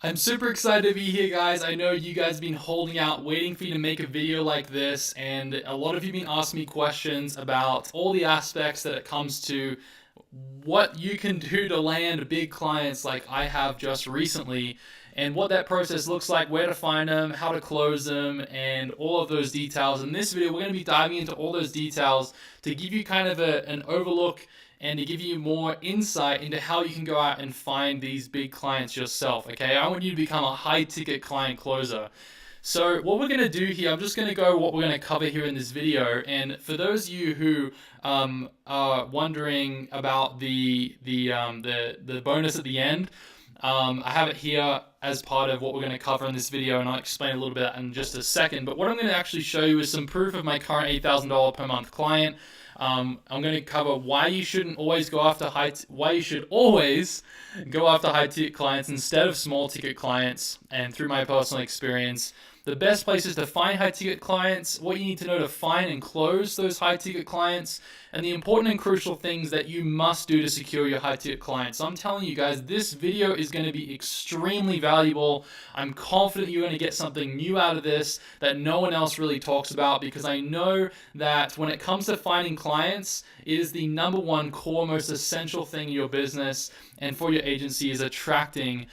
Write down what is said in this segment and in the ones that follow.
I'm super excited to be here, guys. I know you guys have been holding out, waiting for you to make a video like this, and a lot of you have been asking me questions about all the aspects that it comes to what you can do to land big clients like I have just recently, and what that process looks like, where to find them, how to close them, and all of those details. In this video, we're going to be diving into all those details to give you kind of an overlook and to give you more insight into how you can go out and find these big clients yourself, okay? I want you to become a high-ticket client closer. So what we're going to do here, I'm just going to go what we're going to cover here in this video. And for those of you who are wondering about the bonus at the end, I have it here as part of what we're going to cover in this video, and I'll explain a little bit in just a second. But what I'm going to actually show you is some proof of my current $8,000 per month client. I'm going to cover why you shouldn't always go after why you should always go after high ticket clients instead of small ticket clients, and through my personal experience, the best places to find high ticket clients, what you need to know to find and close those high ticket clients, and the important and crucial things that you must do to secure your high ticket clients. So I'm telling you guys, this video is going to be extremely valuable. I'm confident you're going to get something new out of this that no one else really talks about, because I know that when it comes to finding clients, it is the number one core, most essential thing in your business and for your agency is attracting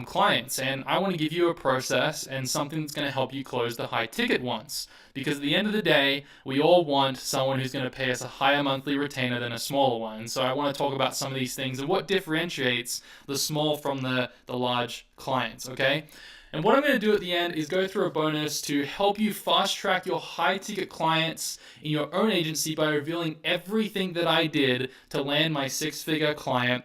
clients. And I want to give you a process and something that's going to help you close the high ticket ones. Because at the end of the day, we all want someone who's going to pay us a higher monthly retainer than a smaller one. So I want to talk about some of these things and what differentiates the small from the large clients, okay? And what I'm going to do at the end is go through a bonus to help you fast track your high ticket clients in your own agency by revealing everything that I did to land my six-figure client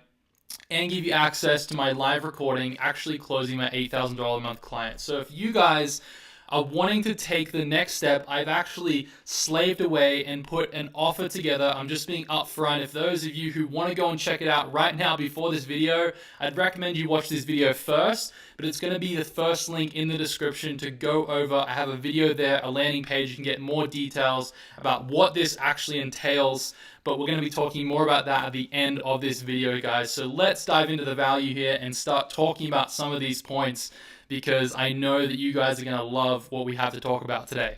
and give you access to my live recording actually closing my $8,000 a month client. So if you guys are wanting to take the next step, I've actually slaved away and put an offer together. I'm just being upfront. If those of you who want to go and check it out right now before this video, I'd recommend you watch this video first, but it's going to be the first link in the description to go over. I have a video there, a landing page. You can get more details about what this actually entails, but we're going to be talking more about that at the end of this video, guys. So let's dive into the value here and start talking about some of these points, because I know that you guys are going to love what we have to talk about today.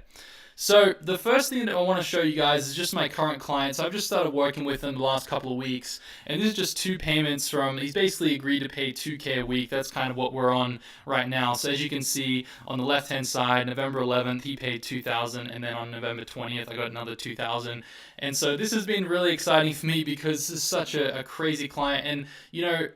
So the first thing that I want to show you guys is just my current client. So I've just started working with him the last couple of weeks, and this is just two payments from, he's basically agreed to pay $2K a week. That's kind of what we're on right now. So as you can see on the left hand side, November 11th, he paid $2,000, and then on November 20th, I got another $2,000. And so this has been really exciting for me because this is such a crazy client. And, you know,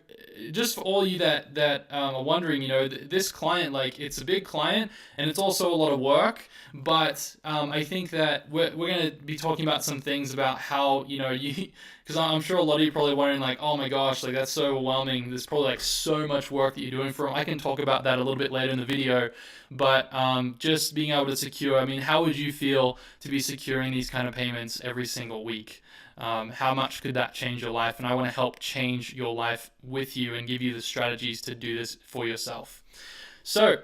just for all you that are wondering, you know, this client, like, it's a big client and it's also a lot of work, but I think that we're going to be talking about some things about how, you know, because I'm sure a lot of you are probably wondering, like, oh my gosh, like, that's so overwhelming. There's probably like so much work that you're doing for them. I can talk about that a little bit later in the video, but just being able to secure, I mean, how would you feel to be securing these kind of payments every single week? How much could that change your life? And I want to help change your life with you and give you the strategies to do this for yourself. So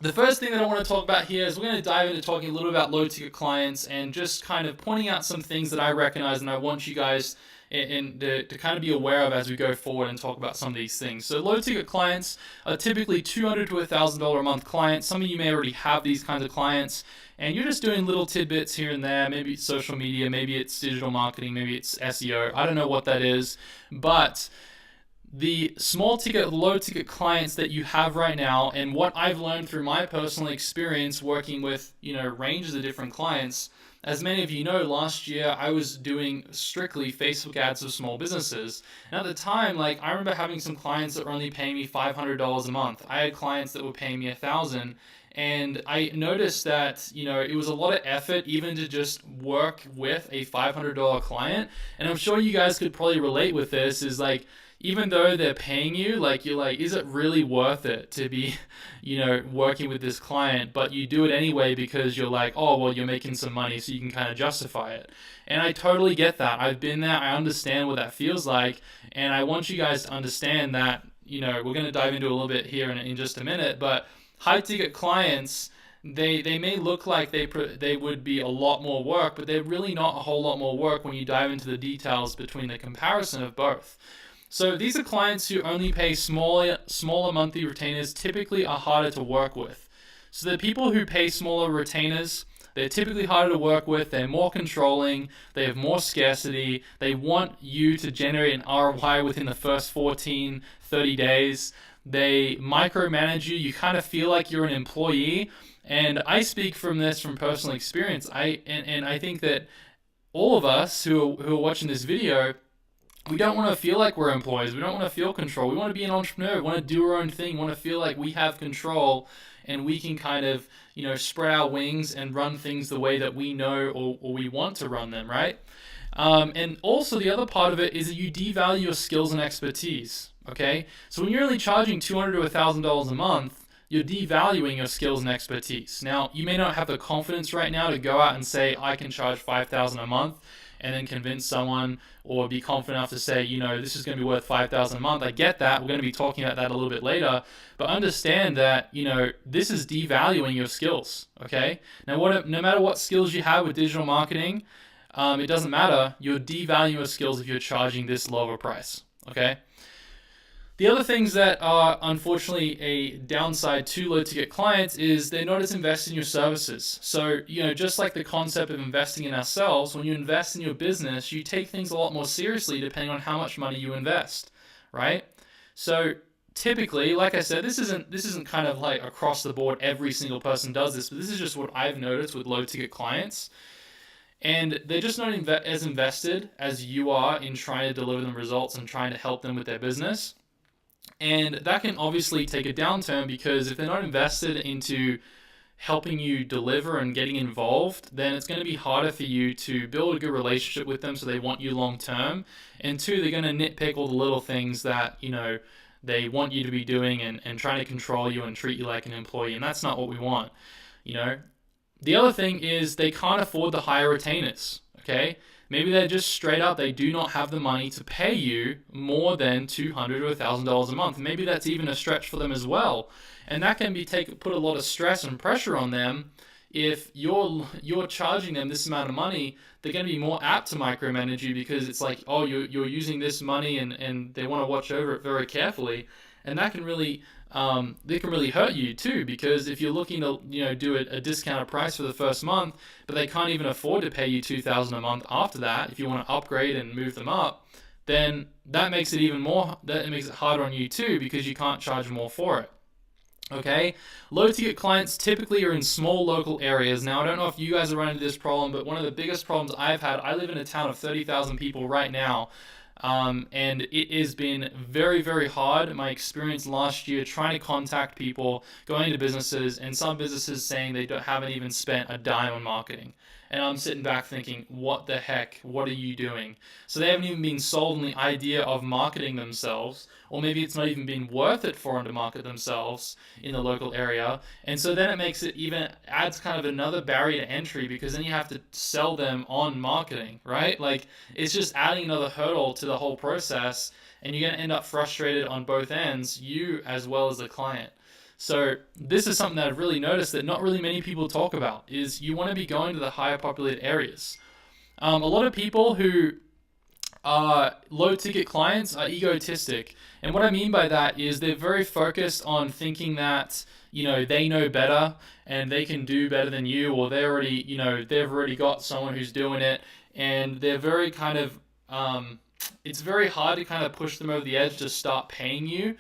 the first thing that I want to talk about here is we're going to dive into talking a little about low ticket clients and just kind of pointing out some things that I recognize and I want you guys to kind of be aware of as we go forward and talk about some of these things. So low ticket clients are typically $200 to $1,000 a month clients. Some of you may already have these kinds of clients, and you're just doing little tidbits here and there. Maybe it's social media, maybe it's digital marketing, maybe it's SEO. I don't know what that is, but the small ticket, low ticket clients that you have right now, and what I've learned through my personal experience working with, you know, ranges of different clients. As many of you know, last year I was doing strictly Facebook ads for small businesses. And at the time, like, I remember having some clients that were only paying me $500 a month. I had clients that were paying me $1,000. And I noticed that, you know, it was a lot of effort even to just work with a $500 client. And I'm sure you guys could probably relate with this, is like, even though they're paying you, like, you're like, is it really worth it to be, you know, working with this client? But you do it anyway because you're like, oh, well, you're making some money, so you can kind of justify it. And I totally get that. I've been there. I understand what that feels like. And I want you guys to understand that, you know, we're going to dive into a little bit here in just a minute, but high ticket clients, they may look like they would be a lot more work, but they're really not a whole lot more work when you dive into the details between the comparison of both. So these are clients who only pay smaller monthly retainers, typically are harder to work with. So the people who pay smaller retainers, they're typically harder to work with, they're more controlling, they have more scarcity, they want you to generate an ROI within the first 14, 30 days. They micromanage you, you kind of feel like you're an employee. And I speak from this from personal experience. I think that all of us who are watching this video, we don't want to feel like we're employees. We don't want to feel control. We want to be an entrepreneur. We want to do our own thing. We want to feel like we have control and we can kind of, spread our wings and run things the way that we know or we want to run them, right? And also the other part of it is that you devalue your skills and expertise, okay? So when you're only charging $200 to $1,000 a month, you're devaluing your skills and expertise. Now, you may not have the confidence right now to go out and say, I can charge $5,000 a month, and then convince someone or be confident enough to say, this is going to be worth $5,000 a month. I get that. We're going to be talking about that a little bit later. But understand that, this is devaluing your skills, okay? Now, no matter what skills you have with digital marketing, it doesn't matter. You're devaluing your skills if you're charging this lower price, okay? The other things that are unfortunately a downside to low ticket clients is they're not as invested in your services. So, just like the concept of investing in ourselves, when you invest in your business, you take things a lot more seriously depending on how much money you invest, right? So typically, like I said, this isn't kind of like across the board, every single person does this, but this is just what I've noticed with low ticket clients. And they're just not as invested as you are in trying to deliver them results and trying to help them with their business. And that can obviously take a downturn because if they're not invested into helping you deliver and getting involved, then it's going to be harder for you to build a good relationship with them so they want you long term. And two, they're going to nitpick all the little things that, they want you to be doing and trying to control you and treat you like an employee. And that's not what we want, The other thing is they can't afford the higher retainers, okay? Maybe they're just straight up, they do not have the money to pay you more than $200 to $1,000 a month. Maybe that's even a stretch for them as well. And that can put a lot of stress and pressure on them. If you're charging them this amount of money, they're going to be more apt to micromanage you because it's like, oh, you're using this money and they want to watch over it very carefully. And that can really they can really hurt you too, because if you're looking to do a discounted price for the first month, but they can't even afford to pay you $2,000 a month after that, if you want to upgrade and move them up, then that makes it harder on you too, because you can't charge more for it. Okay, low ticket clients typically are in small local areas. Now, I don't know if you guys are running into this problem, but one of the biggest problems I've had, I live in a town of 30,000 people right now. And it has been very, very hard. My experience last year trying to contact people, going to businesses, and some businesses saying they haven't even spent a dime on marketing. And I'm sitting back thinking, what the heck? What are you doing? So they haven't even been sold on the idea of marketing themselves, or maybe it's not even been worth it for them to market themselves in the local area. And so then adds kind of another barrier to entry, because then you have to sell them on marketing, right? Like, it's just adding another hurdle to the whole process, and you're going to end up frustrated on both ends, you as well as the client. So this is something that I've really noticed that not really many people talk about, is you want to be going to the higher populated areas. A lot of people who are low ticket clients are egotistic. And what I mean by that is they're very focused on thinking that, they know better and they can do better than you, or they've already got someone who's doing it. And they're very kind of, it's very hard to kind of push them over the edge to start paying you.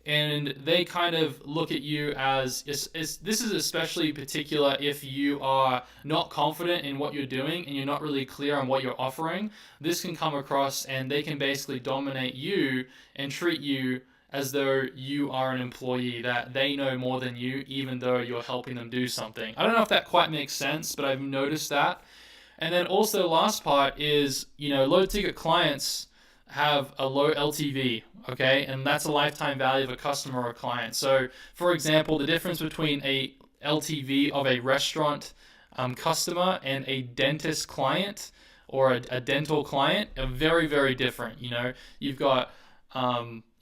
And they kind of look at you as, this is especially particular if you are not confident in what you're doing and you're not really clear on what you're offering. This can come across and they can basically dominate you and treat you as though you are an employee, that they know more than you, even though you're helping them do something. I don't know if that quite makes sense, but I've noticed that. And then also the last part is, low ticket clients have a low LTV, okay? And that's a lifetime value of a customer or a client. So, for example, the difference between a LTV of a restaurant customer and a dentist client or a dental client are very, very different. You've got,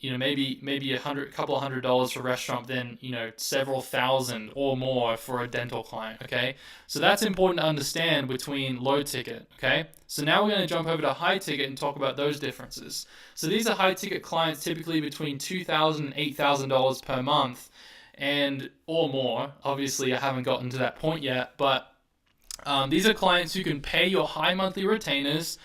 maybe a couple of $100 for a restaurant, then several thousand or more for a dental client. Okay, so that's important to understand between low ticket. Okay, so now we're going to jump over to high ticket and talk about those differences. So these are high ticket clients, typically between $2,000 and $8,000 per month, and or more. Obviously, I haven't gotten to that point yet, but these are clients who can pay your high monthly retainers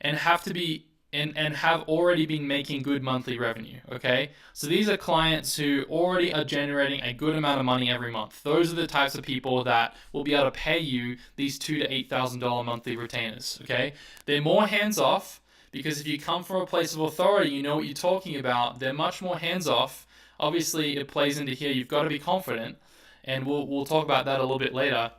and have already been making good monthly revenue. Okay, so these are clients who already are generating a good amount of money every month. Those are the types of people that will be able to pay you these $2,000 to $8,000 monthly retainers. Okay, they're more hands off, because if you come from a place of authority, you know what you're talking about. They're much more hands off. Obviously, it plays into here. You've got to be confident, and we'll talk about that a little bit later.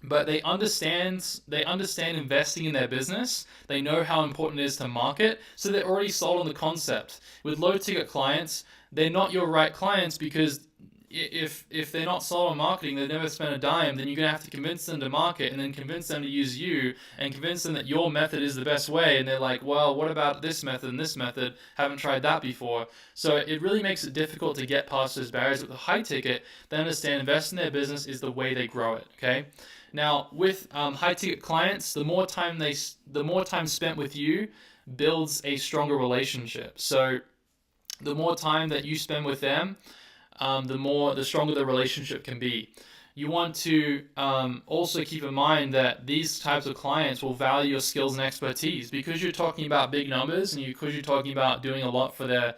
But they understand investing in their business. They know how important it is to market, so they're already sold on the concept. With low ticket clients, they're not your right clients, because if they're not sold on marketing, they've never spent a dime, then you're going to have to convince them to market, and then convince them to use you, and convince them that your method is the best way. And they're like, well, what about this method and this method? Haven't tried that before. So it really makes it difficult to get past those barriers. With the high ticket, they understand investing in their business is the way they grow it. Okay. Now, with high ticket clients, the more time spent with you builds a stronger relationship. So the more time that you spend with them, the stronger the relationship can be. You want to also keep in mind that these types of clients will value your skills and expertise, because you're talking about big numbers, and because you're talking about doing a lot for their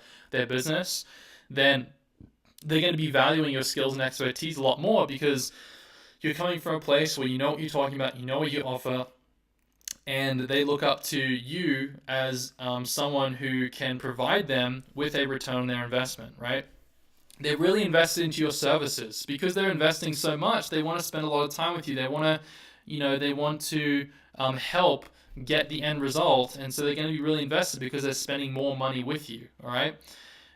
business. Then they're going to be valuing your skills and expertise a lot more, because you're coming from a place where you know what you're talking about, you know what you offer, and they look up to you as someone who can provide them with a return on their investment, right? They're really invested into your services. Because they're investing so much, they want to spend a lot of time with you. They want to help get the end result, and so they're going to be really invested because they're spending more money with you, all right?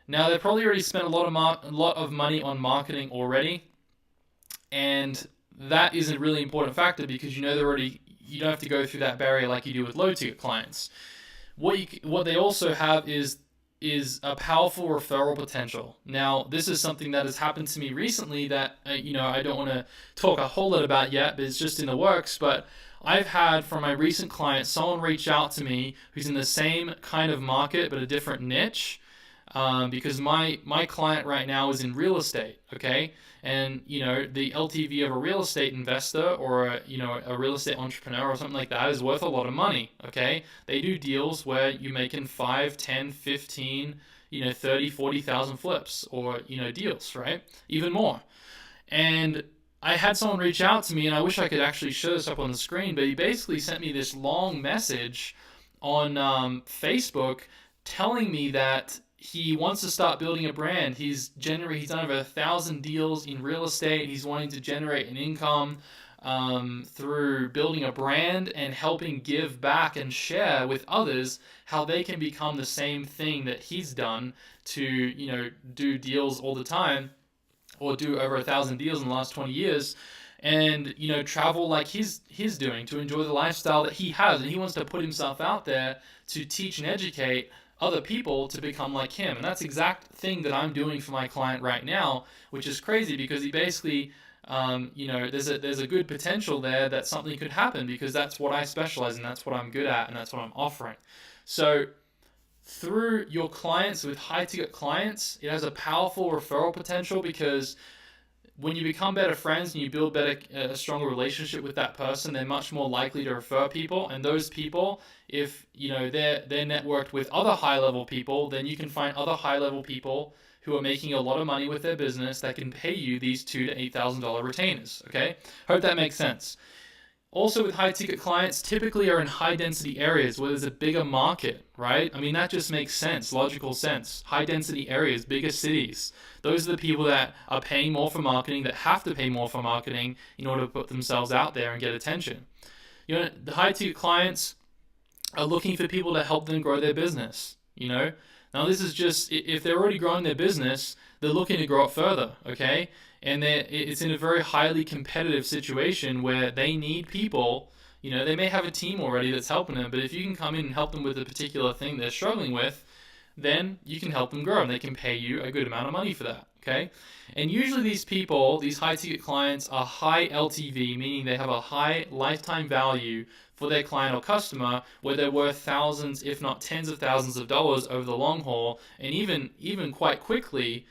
Now, they've probably already spent a lot of money on marketing already, and that is a really important factor, because you don't have to go through that barrier like you do with low ticket clients. What they also have is a powerful referral potential. Now, this is something that has happened to me recently that I don't want to talk a whole lot about yet, but it's just in the works. But I've had, from my recent clients, someone reach out to me who's in the same kind of market but a different niche. Because my client right now is in real estate, okay? And, the LTV of a real estate investor or a real estate entrepreneur or something like that is worth a lot of money, okay? They do deals where you're making 5, 10, 15, 30, 40,000 flips or, deals, right? Even more. And I had someone reach out to me, and I wish I could actually show this up on the screen, but he basically sent me this long message on Facebook telling me that he wants to start building a brand. He's done over 1,000 deals in real estate. He's wanting to generate an income through building a brand and helping give back and share with others how they can become the same thing that he's done to, do deals all the time, or do over 1,000 deals in the last 20 years. And, travel like he's doing, to enjoy the lifestyle that he has. And he wants to put himself out there to teach and educate other people to become like him. And that's the exact thing that I'm doing for my client right now, which is crazy, because he basically, there's a good potential there that something could happen, because that's what I specialize in, that's what I'm good at, and that's what I'm offering. So through your clients, with high ticket clients, it has a powerful referral potential, because when you become better friends and you build a stronger relationship with that person, they're much more likely to refer people. And those people, if they're networked with other high-level people, then you can find other high-level people who are making a lot of money with their business that can pay you these $2,000 to $8,000 retainers. Okay, hope that makes sense. Also, with high-ticket clients, typically are in high-density areas where there's a bigger market, right? I mean, that just makes sense, logical sense. High-density areas, bigger cities. Those are the people that are paying more for marketing, that have to pay more for marketing in order to put themselves out there and get attention. The high-ticket clients are looking for people to help them grow their business, Now, this is just, if they're already growing their business, they're looking to grow it further, okay? And it's in a very highly competitive situation where they need people. They may have a team already that's helping them, but if you can come in and help them with a particular thing they're struggling with, then you can help them grow and they can pay you a good amount of money for that. Okay. And usually these people, these high ticket clients, are high LTV, meaning they have a high lifetime value for their client or customer, where they're worth thousands, if not tens of thousands of dollars over the long haul, and even quite quickly.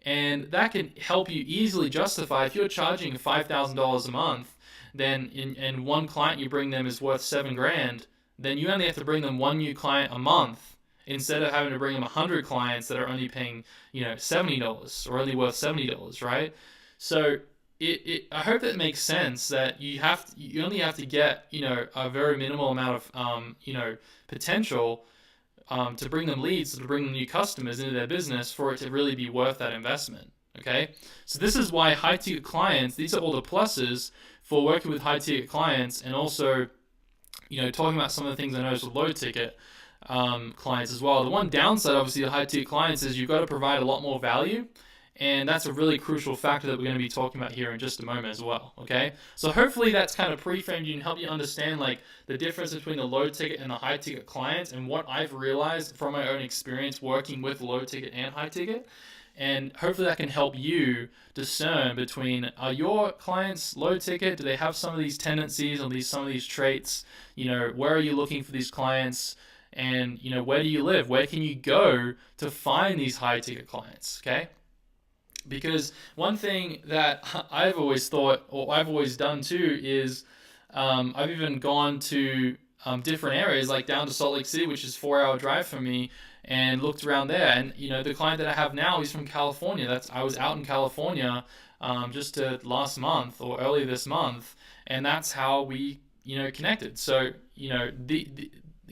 And that can help you easily justify, if you're charging $5,000 a month, then in one client you bring them is worth $7,000, then you only have to bring them one new client a month instead of having to bring them 100 clients that are only paying, $70 or only worth $70, right? So I hope that makes sense, that you only have to get, a very minimal amount of, potential to bring them leads, to bring them new customers into their business for it to really be worth that investment. Okay, so this is why high ticket clients, these are all the pluses for working with high ticket clients, and also, talking about some of the things I noticed with low ticket clients as well. The one downside, obviously, of high ticket clients is you've got to provide a lot more value. And that's a really crucial factor that we're going to be talking about here in just a moment as well, okay? So hopefully that's kind of pre-framed you and help you understand like the difference between the low ticket and the high ticket clients, and what I've realized from my own experience working with low ticket and high ticket. And hopefully that can help you discern between, are your clients low ticket? Do they have some of these tendencies or some of these traits? Where are you looking for these clients? And, where do you live? Where can you go to find these high ticket clients, okay? Because one thing that I've always thought, or I've always done too, is I've even gone to different areas, like down to Salt Lake City, which is a 4-hour drive from me, and looked around there. And the client that I have now, he's from California. I was out in California just last month or earlier this month, and that's how we connected. So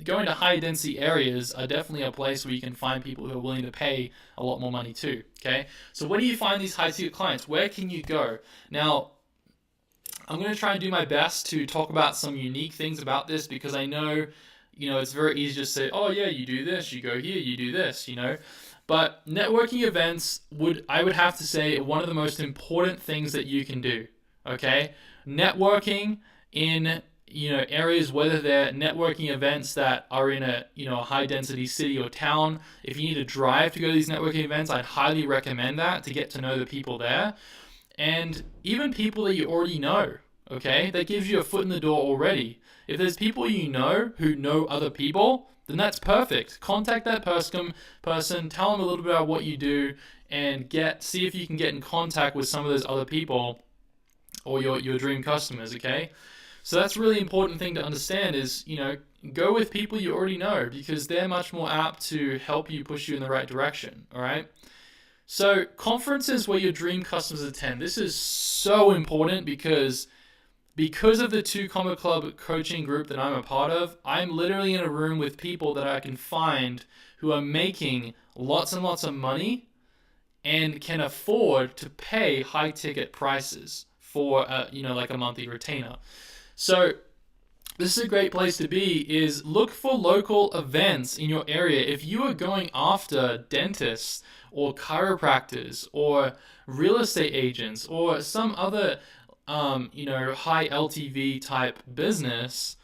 going to high density areas are definitely a place where you can find people who are willing to pay a lot more money too. Okay, so where do you find these high ticket clients? Where can you go? Now, I'm going to try and do my best to talk about some unique things about this, because I know, it's very easy to say, oh yeah, you do this, you go here, you do this, But networking events I would have to say, one of the most important things that you can do. Okay, networking in areas, whether they're networking events that are in a high density city or town. If you need to drive to go to these networking events, I'd highly recommend that, to get to know the people there. And even people that you already know, okay? That gives you a foot in the door already. If there's people who know other people, then that's perfect. Contact that person, tell them a little bit about what you do, and see if you can get in contact with some of those other people or your dream customers, okay? So that's a really important thing to understand is, go with people you already know, because they're much more apt to help you, push you in the right direction, all right? So conferences where your dream customers attend. This is so important because of the 2 Comma Club coaching group that I'm a part of. I'm literally in a room with people that I can find who are making lots and lots of money and can afford to pay high ticket prices for, like a monthly retainer. So this is a great place to be, is look for local events in your area. If you are going after dentists or chiropractors or real estate agents or some other, high LTV type business,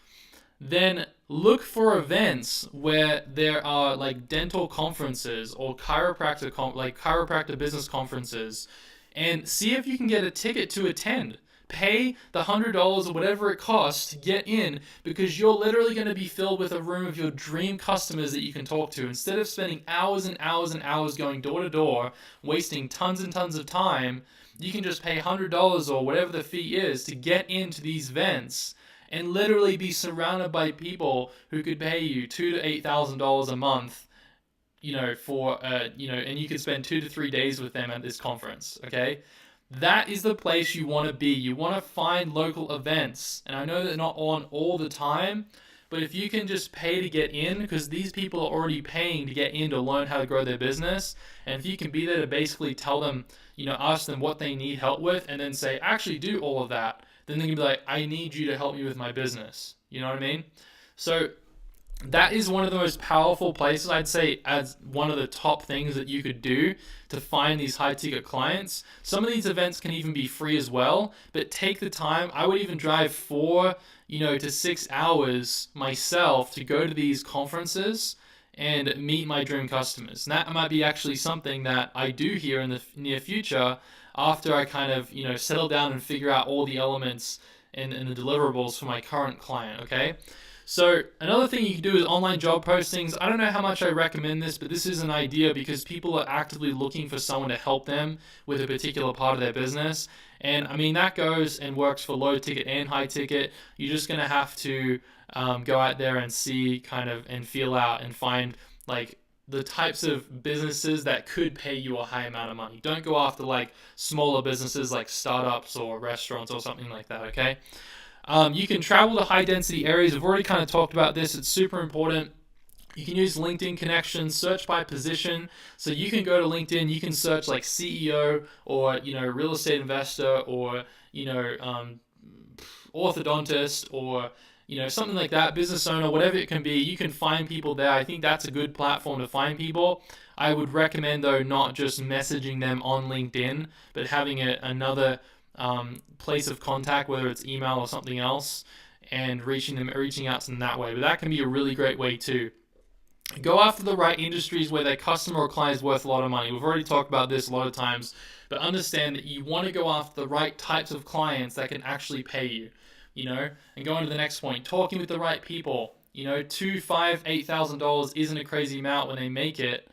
then look for events where there are like dental conferences or chiropractor business conferences, and see if you can get a ticket to attend. Pay the $100 or whatever it costs to get in, because you're literally going to be filled with a room of your dream customers that you can talk to. Instead of spending hours and hours and hours going door to door, wasting tons and tons of time, you can just pay $100 or whatever the fee is to get into these events and literally be surrounded by people who could pay you $2,000 to $8,000 a month, and you could spend 2 to 3 days with them at this conference, okay? That is the place you want to be. You want to find local events. And I know they're not on all the time, but if you can just pay to get in, because these people are already paying to get in to learn how to grow their business, and if you can be there to basically tell them, ask them what they need help with, and then say, actually do all of that, then they can be like, I need you to help me with my business. You know what I mean? So that is one of the most powerful places, I'd say, as one of the top things that you could do to find these high ticket clients. Some of these events can even be free as well, but take the time. I would even drive 4 to 6 hours myself to go to these conferences and meet my dream customers. And that might be actually something that I do here in the near future after I kind of, settle down and figure out all the elements and the deliverables for my current client, okay? So another thing you can do is online job postings. I don't know how much I recommend this, but this is an idea because people are actively looking for someone to help them with a particular part of their business. And I mean, that goes and works for low ticket and high ticket. You're just going to have to go out there and see and feel out and find like the types of businesses that could pay you a high amount of money. Don't go after like smaller businesses like startups or restaurants or something like that, okay? You can travel to high density areas. We've already kind of talked about this. It's super important. You can use LinkedIn connections, search by position. So you can go to LinkedIn, you can search like CEO or, real estate investor or, orthodontist or, something like that, business owner, whatever it can be. You can find people there. I think that's a good platform to find people. I would recommend, though, not just messaging them on LinkedIn, but having another place of contact, whether it's email or something else, and reaching out to them that way. But that can be a really great way too. Go after the right industries where their customer or client is worth a lot of money. We've already talked about this a lot of times, but understand that you want to go after the right types of clients that can actually pay you, and go on to the next point, talking with the right people. $2,000, $5,000, $8,000 isn't a crazy amount when they make it.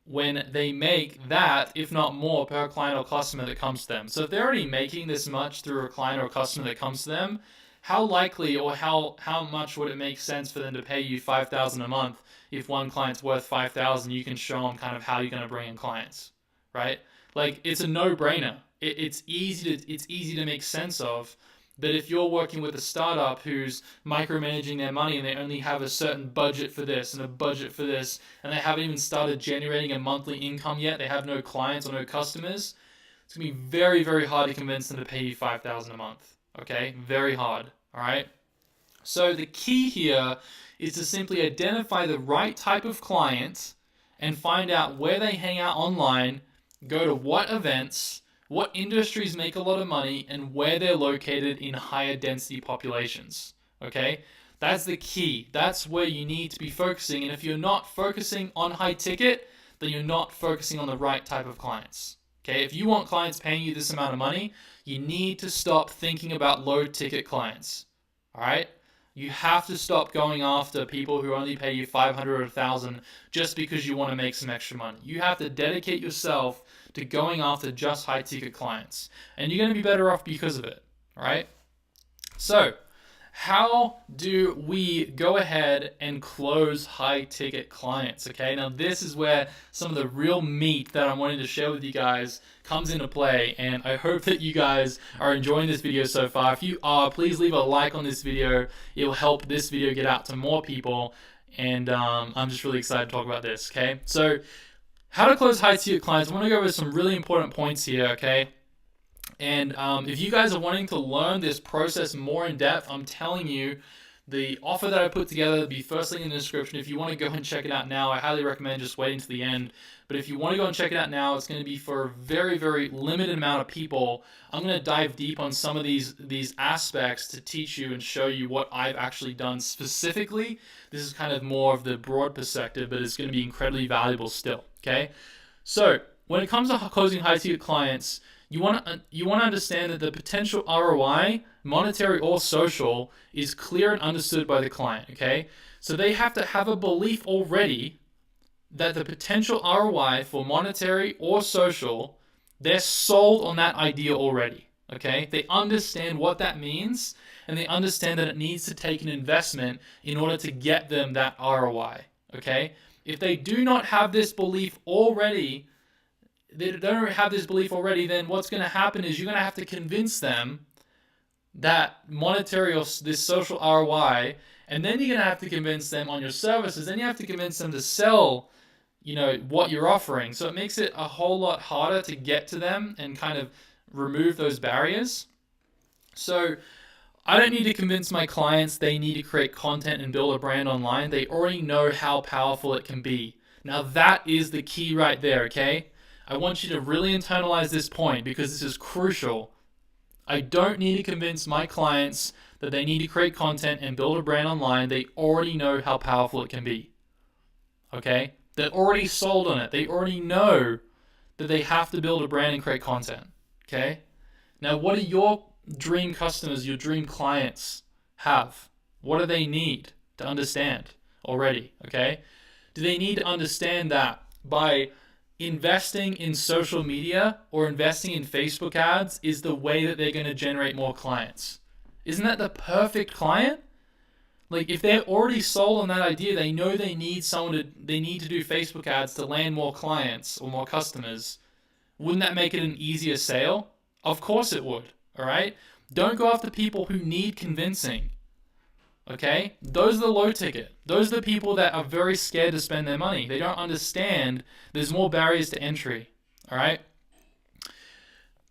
When they make that, if not more, per client or customer that comes to them. So if they're already making this much through a client or a customer that comes to them, how likely or how much would it make sense for them to pay you $5,000 a month if one client's worth $5,000? You can show them kind of how you're going to bring in clients, right? Like, it's a no-brainer. It's easy to make sense of. But if you're working with a startup who's micromanaging their money and they only have a certain budget for this and a budget for this, and they haven't even started generating a monthly income yet, they have no clients or no customers, it's going to be very, very hard to convince them to pay you $5,000 a month, okay? Very hard, all right? So the key here is to simply identify the right type of client and find out where they hang out online, go to what events, what industries make a lot of money, and where they're located in higher density populations, okay? That's the key. That's where you need to be focusing. And if you're not focusing on high ticket, then you're not focusing on the right type of clients, okay? If you want clients paying you this amount of money, you need to stop thinking about low ticket clients, all right? You have to stop going after people who only pay you $500 or $1,000 just because you want to make some extra money. You have to dedicate yourself to going after just high ticket clients, and you're going to be better off because of it, all right? So how do we go ahead and close high ticket clients? Okay, now this is where some of the real meat that I'm wanting to share with you guys comes into play, and I hope that you guys are enjoying this video so far. If you are, please leave a like on this video. It will help this video get out to more people, and I'm just really excited to talk about this. Okay, so how to close high ticket clients. I want to go over some really important points here, okay? And if you guys are wanting to learn this process more in depth, I'm telling you, the offer that I put together will be first link in the description. If you want to go and check it out now, I highly recommend just waiting to the end. But if you want to go and check it out now, it's going to be for a very, very limited amount of people. I'm going to dive deep on some of these aspects to teach you and show you what I've actually done specifically. This is kind of more of the broad perspective, but it's going to be incredibly valuable still, okay? So when it comes to closing high-ticket clients, you want to understand that the potential ROI, monetary or social, is clear and understood by the client, okay? So they have to have a belief already that the potential ROI for monetary or social, they're sold on that idea already, okay? They understand what that means, and they understand that it needs to take an investment in order to get them that ROI, okay? If they do not have this belief already, then what's going to happen is you're going to have to convince them that monetary or this social ROI, and then you're going to have to convince them on your services. Then you have to convince them to sell, what you're offering. So it makes it a whole lot harder to get to them and kind of remove those barriers. So I don't need to convince my clients they need to create content and build a brand online. They already know how powerful it can be. Now that is the key right there, okay? I want you to really internalize this point because this is crucial. I don't need to convince my clients that they need to create content and build a brand online. They already know how powerful it can be. okay? They're already sold on it. They already know that they have to build a brand and create content, okay? Now, what do your dream customers, your dream clients have? What do they need to understand already, okay? Do they need to understand that by investing in social media or investing in Facebook ads is the way that they're going to generate more clients? Isn't that the perfect client? Like, if they're already sold on that idea, they know they need they need to do Facebook ads to land more clients or more customers. Wouldn't that make it an easier sale? Of course it would, all right? Don't go after people who need convincing, okay? Those are the low ticket. Those are the people that are very scared to spend their money. They don't understand there's more barriers to entry, all right?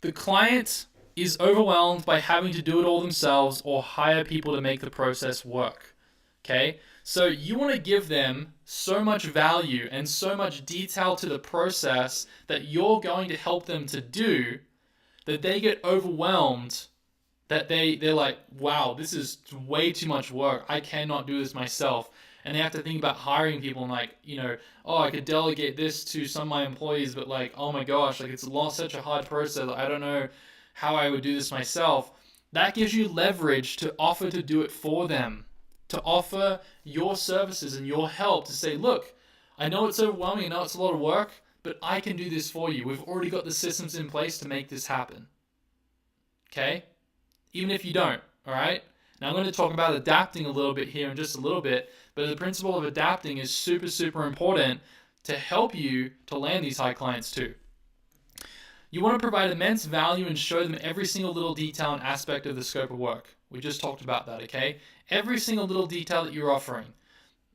The client is overwhelmed by having to do it all themselves or hire people to make the process work, okay? So you want to give them so much value and so much detail to the process that you're going to help them to do that they get overwhelmed, that they're like, wow, this is way too much work. I cannot do this myself. And they have to think about hiring people and like, oh, I could delegate this to some of my employees, but like, oh my gosh, like it's such a hard process. I don't know how I would do this myself. That gives you leverage to offer to do it for them, to offer your services and your help to say, look, I know it's overwhelming, I know it's a lot of work, but I can do this for you. We've already got the systems in place to make this happen. Okay? Even if you don't, all right? Now I'm going to talk about adapting a little bit here in just a little bit, but the principle of adapting is super, super important to help you to land these high clients too. You want to provide immense value and show them every single little detail and aspect of the scope of work. We just talked about that, okay? Every single little detail that you're offering.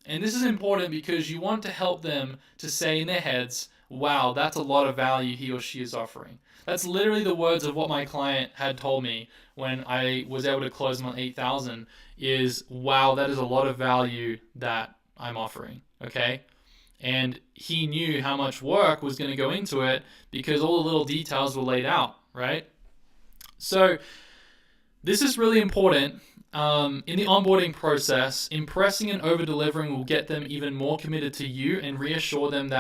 And this is important because you want to help them to say in their heads, wow, that's a lot of value he or she is offering. That's literally the words of what my client had told me when I was able to close them on 8,000 is, wow, that is a lot of value that I'm offering, okay? And he knew how much work was going to go into it because all the little details were laid out, right? So this is really important. In the onboarding process, impressing and over-delivering will get them even more committed to you and reassure them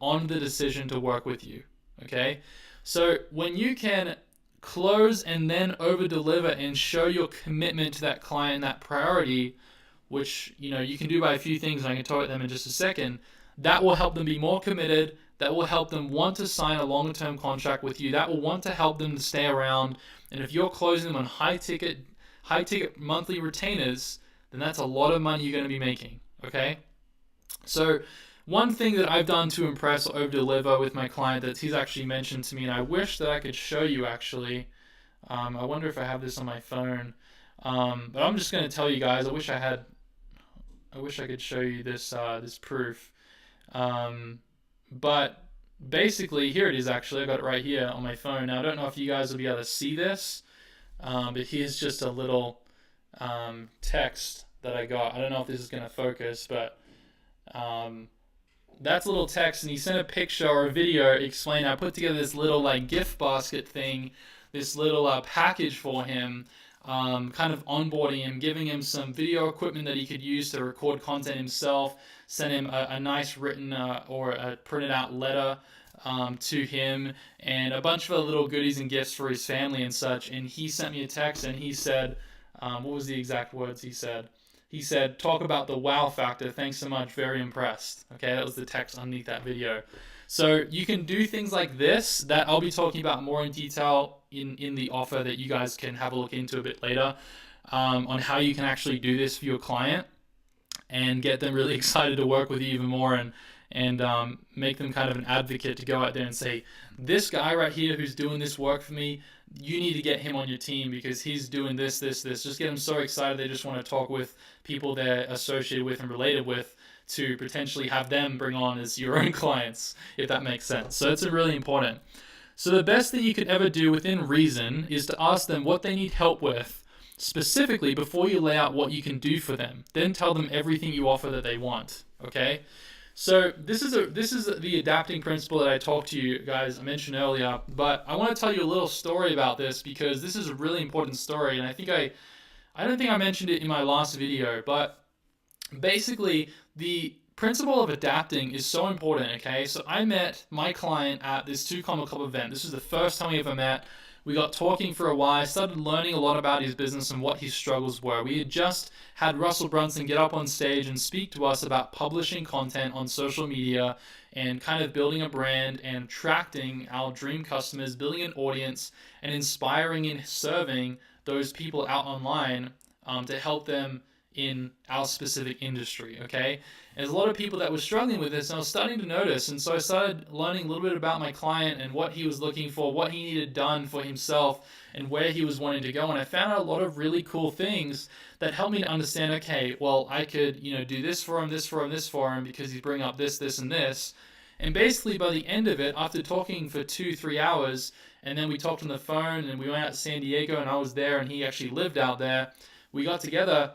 on the decision to work with you, okay? So when you can close and then over-deliver and show your commitment to that client, that priority, which you can do by a few things, and I can talk about them in just a second, that will help them be more committed. That will help them want to sign a longer-term contract with you. That will want to help them to stay around. And if you're closing them on high-ticket monthly retainers, then that's a lot of money you're going to be making, okay? So one thing that I've done to impress or over-deliver with my client that he's actually mentioned to me, and I wish that I could show you actually. I wonder if I have this on my phone. But I'm just going to tell you guys, I wish I could show you this proof. But basically, here it is actually. I got it right here on my phone. Now, I don't know if you guys will be able to see this, but here's just a little text that I got. I don't know if this is going to focus, but that's a little text, and he sent a picture or a video explaining. I put together this little like gift basket thing, this little package for him, kind of onboarding him, giving him some video equipment that he could use to record content himself, sent him a nice written or a printed out letter to him, and a bunch of other little goodies and gifts for his family and such. And he sent me a text, and he said, what was the exact words he said? He said, talk about the wow factor. Thanks so much. Very impressed. Okay, that was the text underneath that video. So you can do things like this that I'll be talking about more in detail in the offer that you guys can have a look into a bit later on how you can actually do this for your client and get them really excited to work with you even more and make them kind of an advocate to go out there and say, this guy right here who's doing this work for me, you need to get him on your team because he's doing this. Just get them so excited they just want to talk with people they're associated with and related with to potentially have them bring on as your own clients, if that makes sense. So it's really important. So the best thing you could ever do within reason is to ask them what they need help with specifically before you lay out what you can do for them. Then tell them everything you offer that they want, okay? So this is the adapting principle that I talked to you guys, I mentioned earlier, but I want to tell you a little story about this because this is a really important story, and I don't think I mentioned it in my last video, but basically the principle of adapting is so important, okay? So I met my client at this Two Comma Club event. This was the first time we ever met. We got talking for a while. I started learning a lot about his business and what his struggles were. We had just had Russell Brunson get up on stage and speak to us about publishing content on social media and kind of building a brand and attracting our dream customers, building an audience, and inspiring and serving those people out online to help them in our specific industry, okay? And there's a lot of people that were struggling with this, and I was starting to notice, and so I started learning a little bit about my client and what he was looking for, what he needed done for himself, and where he was wanting to go, and I found out a lot of really cool things that helped me to understand, okay, well, I could, do this for him, this for him, this for him, because he's bringing up this, this, and this, and basically by the end of it, after talking for 2-3 hours, and then we talked on the phone, and we went out to San Diego, and I was there, and he actually lived out there, we got together,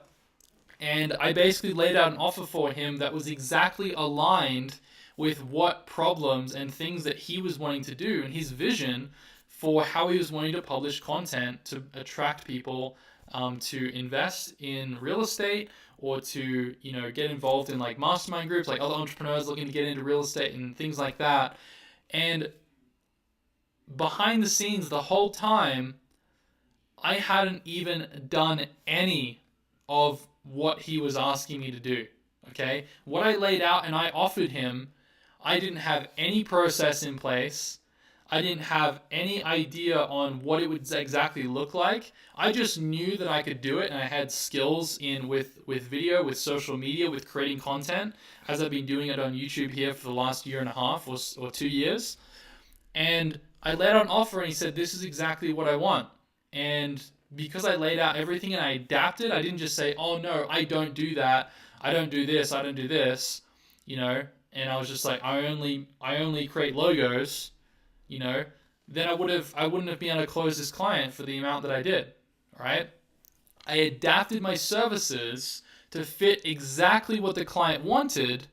and I basically laid out an offer for him that was exactly aligned with what problems and things that he was wanting to do and his vision for how he was wanting to publish content to attract people to invest in real estate or to get involved in like mastermind groups, like other entrepreneurs looking to get into real estate and things like that. And behind the scenes the whole time, I hadn't even done any of what he was asking me to do, okay? What I laid out and I offered him, I didn't have any process in place. I didn't have any idea on what it would exactly look like. I just knew that I could do it, and I had skills with video, with social media, with creating content, as I've been doing it on YouTube here for the last 1.5 or 2 years. And I laid out an offer, and he said, this is exactly what I want. And because I laid out everything and I adapted, I didn't just say, oh no, I don't do that, I don't do this, I don't do this, and I was just like, I only create logos, then I wouldn't have been able to close this client for the amount that I did, all right? I adapted my services to fit exactly what the client wanted,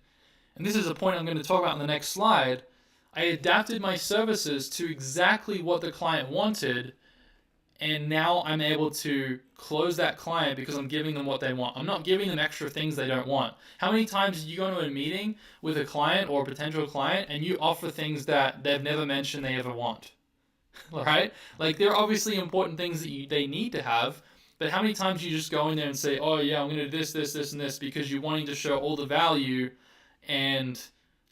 and this is a point I'm going to talk about in the next slide. I adapted my services to exactly what the client wanted, and now I'm able to close that client because I'm giving them what they want. I'm not giving them extra things they don't want. How many times do you go into a meeting with a client or a potential client and you offer things that they've never mentioned they ever want? Right? Like, there are obviously important things that they need to have, but how many times do you just go in there and say, oh yeah, I'm going to do this, this, this, and this, because you're wanting to show all the value and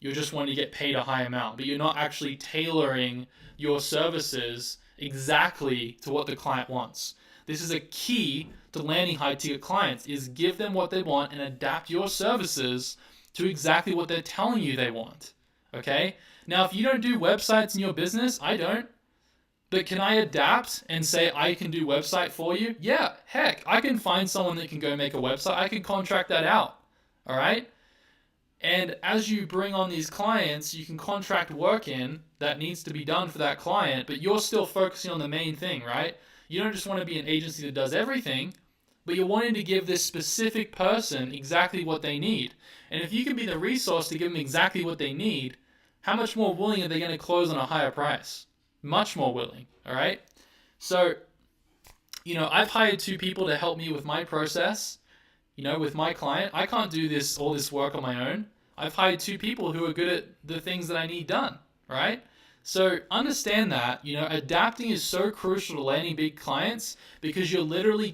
you're just wanting to get paid a high amount, but you're not actually tailoring your services exactly to what the client wants. This is a key to landing high ticket clients, is give them what they want and adapt your services to exactly what they're telling you they want. Okay? Now, if you don't do websites in your business, I don't, but can I adapt and say I can do website for you? Yeah, heck, I can find someone that can go make a website. I can contract that out. All right? And as you bring on these clients, you can contract work in that needs to be done for that client, but you're still focusing on the main thing, right? You don't just want to be an agency that does everything, but you're wanting to give this specific person exactly what they need. And if you can be the resource to give them exactly what they need, how much more willing are they going to close on a higher price? Much more willing, all right? So, I've hired 2 people to help me with my process, with my client. I can't do all this work on my own. I've hired 2 people who are good at the things that I need done, right? So understand that, adapting is so crucial to landing big clients, because they're literally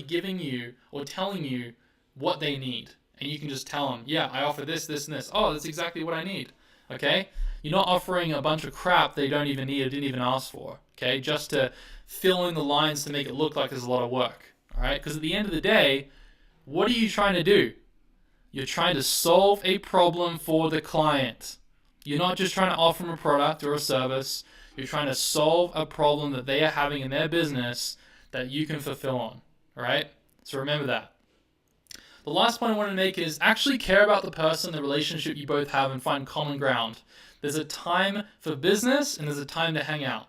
giving you or telling you what they need. And you can just tell them, yeah, I offer this, this, and this. Oh, that's exactly what I need, okay? You're not offering a bunch of crap they don't even need or didn't even ask for, okay? Just to fill in the lines to make it look like there's a lot of work, all right? Because at the end of the day, what are you trying to do? You're trying to solve a problem for the client. You're not just trying to offer them a product or a service. You're trying to solve a problem that they are having in their business that you can fulfill on. All right? So remember that. The last point I want to make is actually care about the person, the relationship you both have, and find common ground. There's a time for business and there's a time to hang out.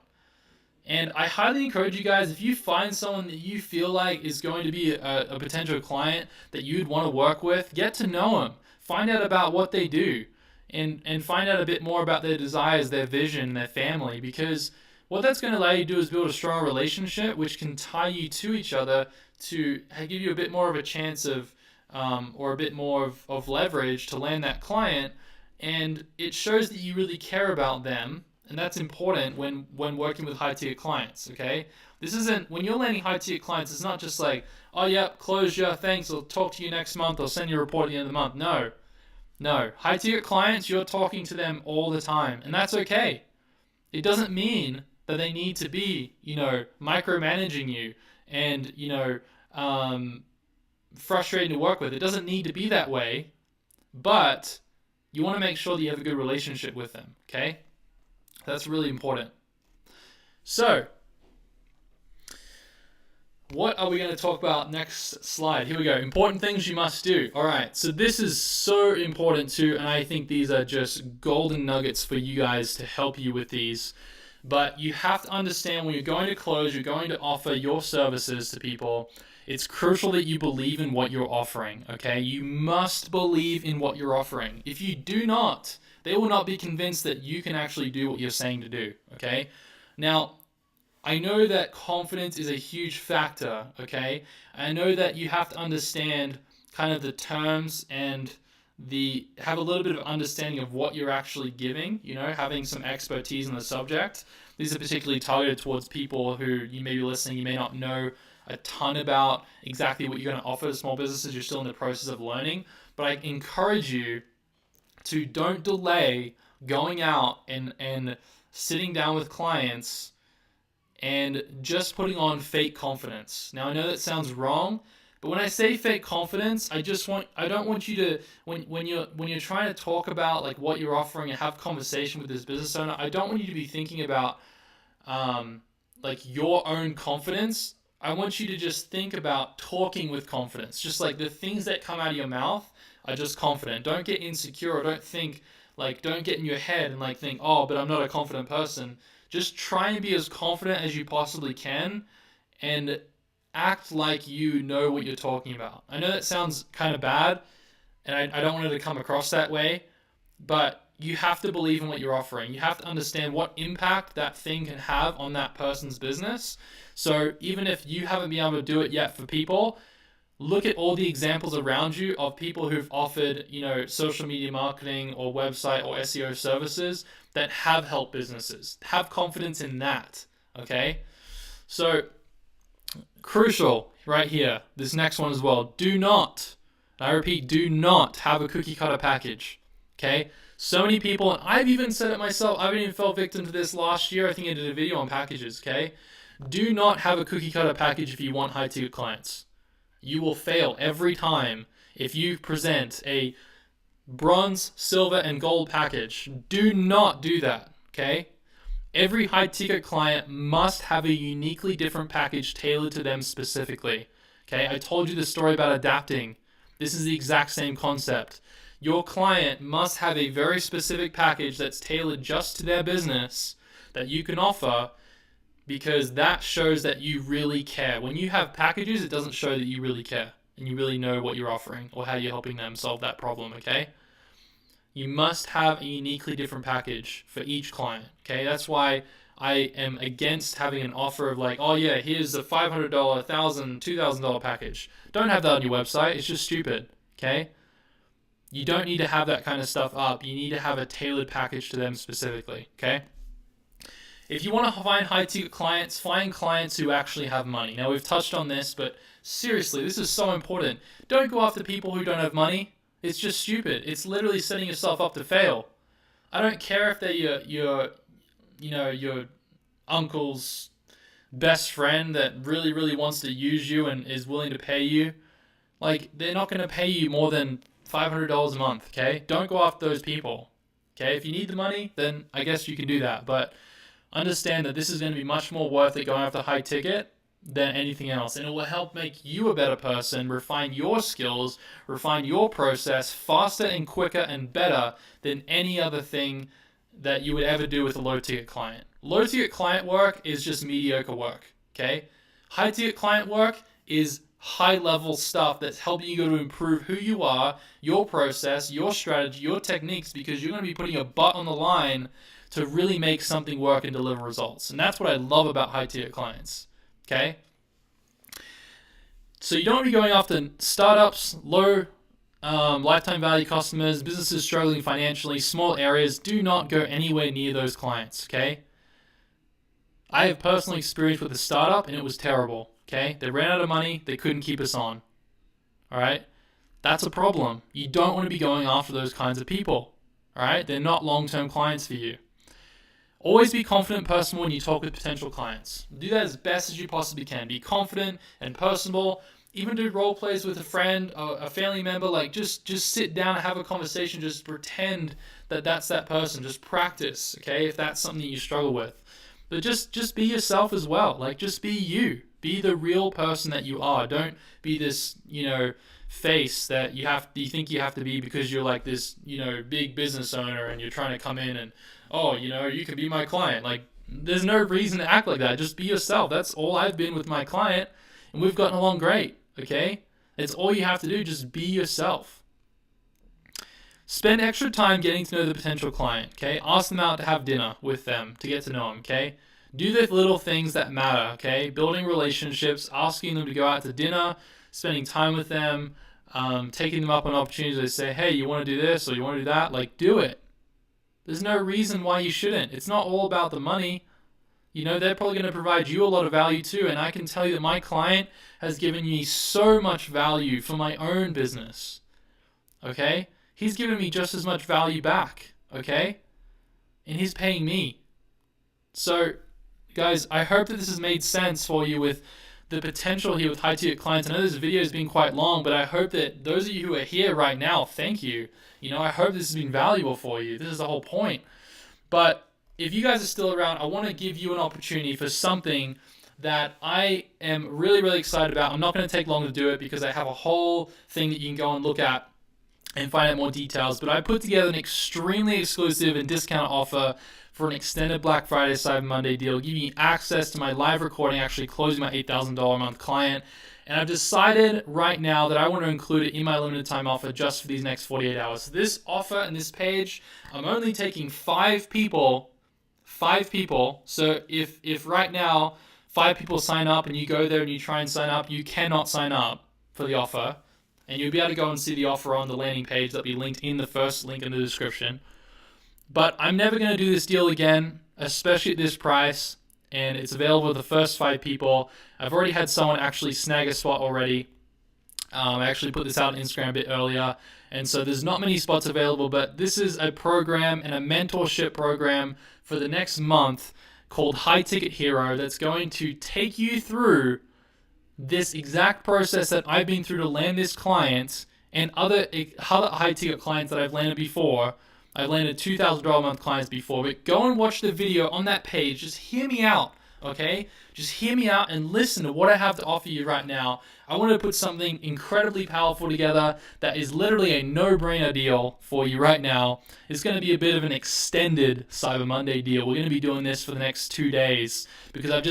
And I highly encourage you guys, if you find someone that you feel like is going to be a potential client that you'd want to work with, get to know them. Find out about what they do and find out a bit more about their desires, their vision, their family, because what that's going to allow you to do is build a stronger relationship which can tie you to each other to give you a bit more of a chance of or a bit more of leverage to land that client, and it shows that you really care about them, and that's important when working with high ticket clients. Okay, this isn't, when you're landing high ticket clients, it's not just like, oh yeah, close ya, thanks, I'll talk to you next month, I'll send you a report at the end of the month. No, high ticket clients, you're talking to them all the time, and that's okay. It doesn't mean that they need to be, micromanaging you and, frustrating to work with. It doesn't need to be that way, but you want to make sure that you have a good relationship with them, okay? That's really important. So, what are we going to talk about next slide? Here we go. Important things you must do. All right, so this is so important too, and I think these are just golden nuggets for you guys to help you with these. But you have to understand, when you're going to close, you're going to offer your services to people, it's crucial that you believe in what you're offering, okay? You must believe in what you're offering. If you do not, they will not be convinced that you can actually do what you're saying to do, okay? Now, I know that confidence is a huge factor, okay? I know that you have to understand kind of the terms and have a little bit of understanding of what you're actually giving, having some expertise in the subject. These are particularly targeted towards people who, you may be listening, you may not know a ton about exactly what you're going to offer to small businesses. You're still in the process of learning, but I encourage you to don't delay going out and sitting down with clients and just putting on fake confidence. Now, I know that sounds wrong, but when I say fake confidence, I don't want you to, when you're trying to talk about like what you're offering and have conversation with this business owner, I don't want you to be thinking about like your own confidence. I want you to just think about talking with confidence. Just like the things that come out of your mouth are just confident. Don't get insecure, or don't get in your head and like think, oh, but I'm not a confident person. Just try and be as confident as you possibly can and act like you know what you're talking about. I know that sounds kind of bad, and I don't want it to come across that way, but you have to believe in what you're offering. You have to understand what impact that thing can have on that person's business. So even if you haven't been able to do it yet for people, look at all the examples around you of people who've offered, social media marketing or website or SEO services that have helped businesses. Have confidence in that, okay? So, crucial right here, this next one as well. Do not, I repeat, do not have a cookie cutter package, okay? So many people, and I've even said it myself, I've even fell victim to this last year. I think I did a video on packages, okay? Do not have a cookie cutter package if you want high ticket clients. You will fail every time if you present a bronze, silver, and gold package. Do not do that, okay? Every high ticket client must have a uniquely different package tailored to them specifically, okay? I told you the story about adapting. This is the exact same concept. Your client must have a very specific package that's tailored just to their business that you can offer, because that shows that you really care. When you have packages, it doesn't show that you really care and you really know what you're offering or how you're helping them solve that problem, okay? You must have a uniquely different package for each client, okay? That's why I am against having an offer of like, oh yeah, here's a $500, $1,000, $2,000 package. Don't have that on your website. It's just stupid, okay? You don't need to have that kind of stuff up. You need to have a tailored package to them specifically, okay? If you want to find high-ticket clients, find clients who actually have money. Now, we've touched on this, but seriously, this is so important. Don't go after people who don't have money. It's just stupid. It's literally setting yourself up to fail. I don't care if they're your uncle's best friend that really, really wants to use you and is willing to pay you. Like, they're not going to pay you more than $500 a month, okay? Don't go after those people, okay? If you need the money, then I guess you can do that, but understand that this is going to be much more worth it going after high ticket than anything else. And it will help make you a better person, refine your skills, refine your process faster and quicker and better than any other thing that you would ever do with a low ticket client. Low ticket client work is just mediocre work, okay? High ticket client work is high level stuff that's helping you to improve who you are, your process, your strategy, your techniques, because you're going to be putting your butt on the line to really make something work and deliver results. And that's what I love about high ticket clients, okay? So you don't want to be going after startups, low lifetime value customers, businesses struggling financially, small areas. Do not go anywhere near those clients, okay? I have personal experience with a startup and it was terrible, okay? They ran out of money, they couldn't keep us on, all right? That's a problem. You don't want to be going after those kinds of people, all right? They're not long-term clients for you. Always be confident and personable when you talk with potential clients. Do that as best as you possibly can. Be confident and personable. Even do role plays with a friend or a family member. Like just sit down and have a conversation. Just pretend that that's that person. Just practice, okay? If that's something that you struggle with. But just be yourself as well. Like just be you. Be the real person that you are. Don't be this, face that you think you have to be because you're like this, big business owner and you're trying to come in and, oh, you can be my client. Like, there's no reason to act like that. Just be yourself. That's all I've been with my client, and we've gotten along great, okay? It's all you have to do. Just be yourself. Spend extra time getting to know the potential client, okay? Ask them out to have dinner with them to get to know them, okay? Do the little things that matter, okay? Building relationships, asking them to go out to dinner, spending time with them, taking them up on opportunities. They say, hey, you want to do this or you want to do that? Like, do it. There's no reason why you shouldn't. It's not all about the money. They're probably going to provide you a lot of value too. And I can tell you that my client has given me so much value for my own business. Okay? He's given me just as much value back. Okay? And he's paying me. So, guys, I hope that this has made sense for you with the potential here with high-ticket clients. I know this video has been quite long, but I hope that those of you who are here right now, thank you. I hope this has been valuable for you. This is the whole point. But if you guys are still around, I want to give you an opportunity for something that I am really, really excited about. I'm not going to take long to do it because I have a whole thing that you can go and look at and find out more details. But I put together an extremely exclusive and discount offer for an extended Black Friday Cyber Monday deal, giving you access to my live recording, actually closing my $8,000 a month client. And I've decided right now that I want to include it in my limited time offer just for these next 48 hours. This offer and this page, I'm only taking 5 people. So if right now 5 people sign up and you go there and you try and sign up, you cannot sign up for the offer. And you'll be able to go and see the offer on the landing page that'll be linked in the first link in the description. But I'm never going to do this deal again, especially at this price. And it's available to the first 5 people. I've already had someone actually snag a spot already. I actually put this out on Instagram a bit earlier. And so there's not many spots available, but this is a program and a mentorship program for the next month called High Ticket Hero that's going to take you through this exact process that I've been through to land this client and other high ticket clients that I've landed before. I've landed $2,000 a month clients before, but go and watch the video on that page. Just hear me out, okay? Just hear me out and listen to what I have to offer you right now. I want to put something incredibly powerful together that is literally a no-brainer deal for you right now. It's going to be a bit of an extended Cyber Monday deal. We're going to be doing this for the next 2 days because I've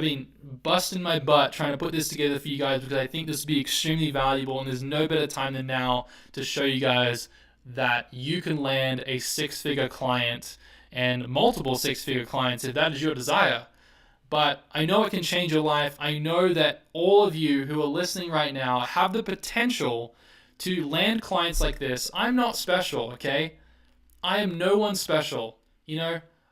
been busting my butt trying to put this together for you guys because I think this will be extremely valuable, and there's no better time than now to show you guys that you can land a 6-figure client and multiple 6-figure clients if that is your desire. But I know it can change your life. I know that all of you who are listening right now have the potential to land clients like this. I'm not special, okay? I am no one special.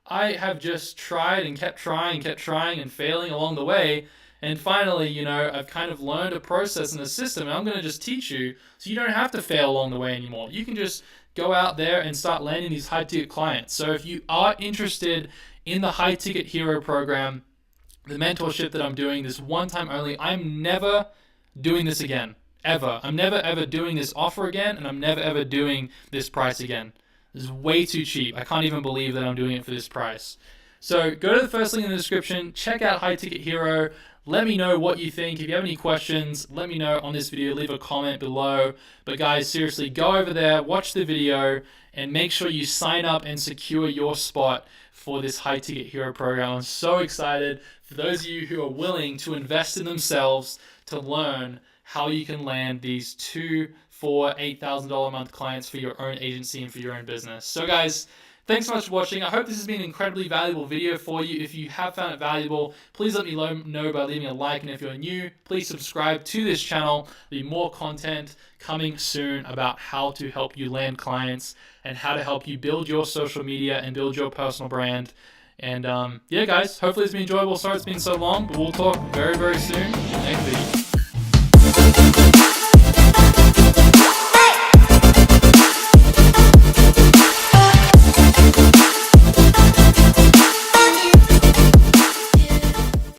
I have just tried and kept trying and failing along the way. And finally, I've kind of learned a process and a system, and I'm going to just teach you so you don't have to fail along the way anymore. You can just go out there and start landing these high-ticket clients. So if you are interested in the High Ticket Hero program, the mentorship that I'm doing, this one time only, I'm never doing this again, ever. I'm never, ever doing this offer again, and I'm never, ever doing this price again. This is way too cheap. I can't even believe that I'm doing it for this price. So go to the first link in the description, check out High Ticket Hero. Let me know what you think. If you have any questions, let me know on this video. Leave a comment below. But guys, seriously, go over there, watch the video, and make sure you sign up and secure your spot for this High Ticket Hero program. I'm so excited for those of you who are willing to invest in themselves to learn how you can land these $2,000, $4,000, $8,000 a month clients for your own agency and for your own business. So guys, Thanks so much for watching. I hope this has been an incredibly valuable video for you. If you have found it valuable, please let me know by leaving a like. And if you're new, please subscribe to this channel. There'll be more content coming soon about how to help you land clients and how to help you build your social media and build your personal brand. And yeah, guys, hopefully it's been enjoyable. Sorry it's been so long, but we'll talk very, very soon in the next video.